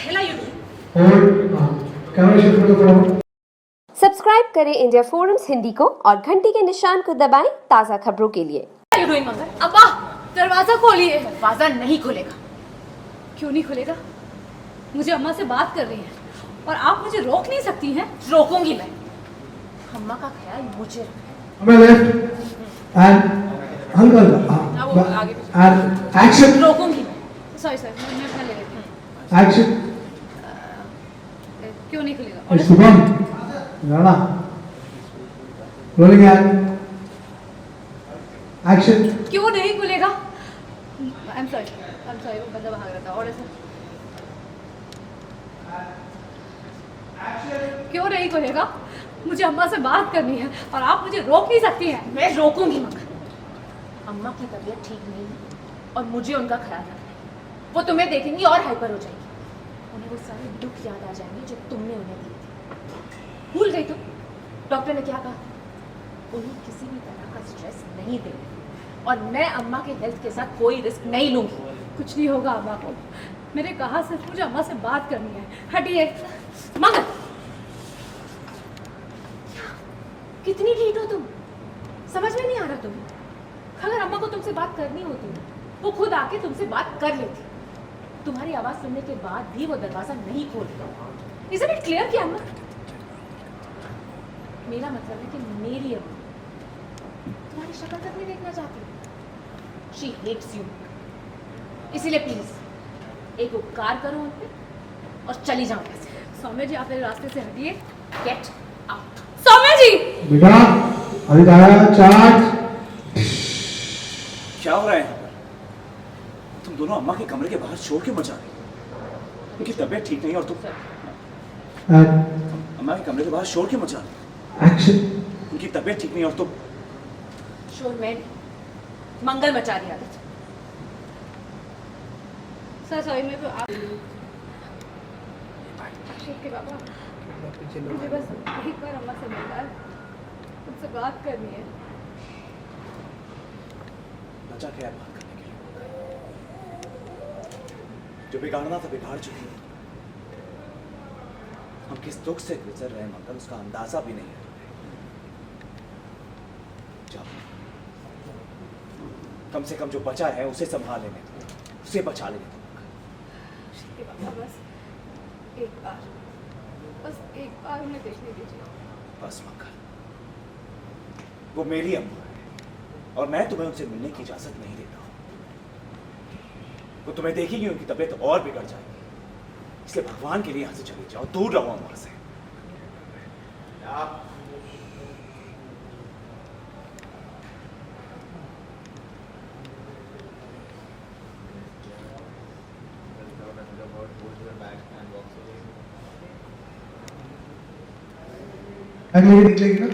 hell are you doing? Camera shift कर दो फटाफट। सब्सक्राइब करें इंडिया फोरम्स हिंदी को और घंटी के निशान को दबाएं ताज़ा खबरों के लिए। What are you doing, मंगल? अब्बा, दरवाजा खोलिए। दरवाजा नहीं खुलेगा। क्यों नहीं खुलेगा? मुझे अम्मा से बात कर रही है और आप मुझे रोक नहीं सकती हैं। रोकूंगी मैं। अम्मा का ख्याल मुझे रखना। मैं left and uncle and action. रोकूंगी मैं। सॉरी मैं अपना ले लेती हूँ। एक्शन। क्यों नहीं खुलेगा? Shubham Rana rolling and action. क्यों नहीं खुलेगा? आई एम सॉरी वो बंदा भाग रहा था। और क्यों नहीं खुलेगा? मुझे अम्मा से बात करनी है और आप मुझे रोक नहीं सकती हैं। मैं रोकूंगी मगर अम्मा की तबीयत ठीक नहीं है और मुझे उनका ख्याल रखना है। वो तुम्हें देखेंगी और हाइपर हो जाएगी। उन्हें वो सारे दुख याद आ जाएंगे जो तुमने उन्हें दिए थे। भूल गई तुम? डॉक्टर ने क्या कहा? उन्हें किसी भी तरह का स्ट्रेस नहीं देना और मैं अम्मा के हेल्थ के साथ कोई रिस्क नहीं लूंगी। कुछ नहीं होगा अम्मा को। मैंने कहा सिर्फ मुझे अम्मा से बात करनी है। हटिए मगर। कितनी ढीठ हो तुम? समझ में नहीं आ रहा तुम्हें? अगर अम्मा को तुमसे बात करनी होती वो खुद आके तुमसे बात कर लेती। तुम्हारी आवाज सुनने के बाद भी वो दरवाजा नहीं खोलता। Isn't it clear कि अम्मा? मेरा मतलब है कि मेरी अम्मा तुम्हारी शक्ल तक नहीं देखना चाहती। She hates you. इसीलिए प्लीज एक उपकार करो उन पे और चली जाओ यहाँ से। सौम्य जी आप मेरे रास्ते से हटिए। Get out. सौम्य जी! बेटा अभी आया चार्ज। क्या हो रहा है यहाँ पर? तुम दोनों अम्मा के कमरे के बाहर शोर क्यों मचा रहे हो? उनकी तबीयत ठीक नहीं और तुम अम्मा के कमरे के बाहर शोर क्यों मचा रहे हो? एक्शन। उनकी तबीयत ठीक नहीं और तुम शोर में मंगल मचा रही आदत। सर सॉरी मैं तो आप के बाबा मुझे बस एक बार अम्मा से मिलना है। उनसे बात करनी है। बचा क्या है बात करने के लिए? जो बिगाड़ना था बिगाड़ चुकी है। हम किस दुख से गुजर रहे हैं मंगल उसका अंदाजा भी नहीं है। जाओ कम से कम जो बचा है उसे संभाल लेने दो, उसे बचा लेने दो। बाबा बस एक बार उन्हें देखने दीजिए। बस मंगल वो मेरी अम्मा है और मैं तुम्हें उनसे मिलने की इजाजत नहीं देता हूं। वो तुम्हें देखेगी उनकी तबीयत और बिगड़ जाएगी। इसलिए भगवान के लिए यहां से चले जाओ, दूर रहो अम्मा से। अगले भी निकलेगी ना।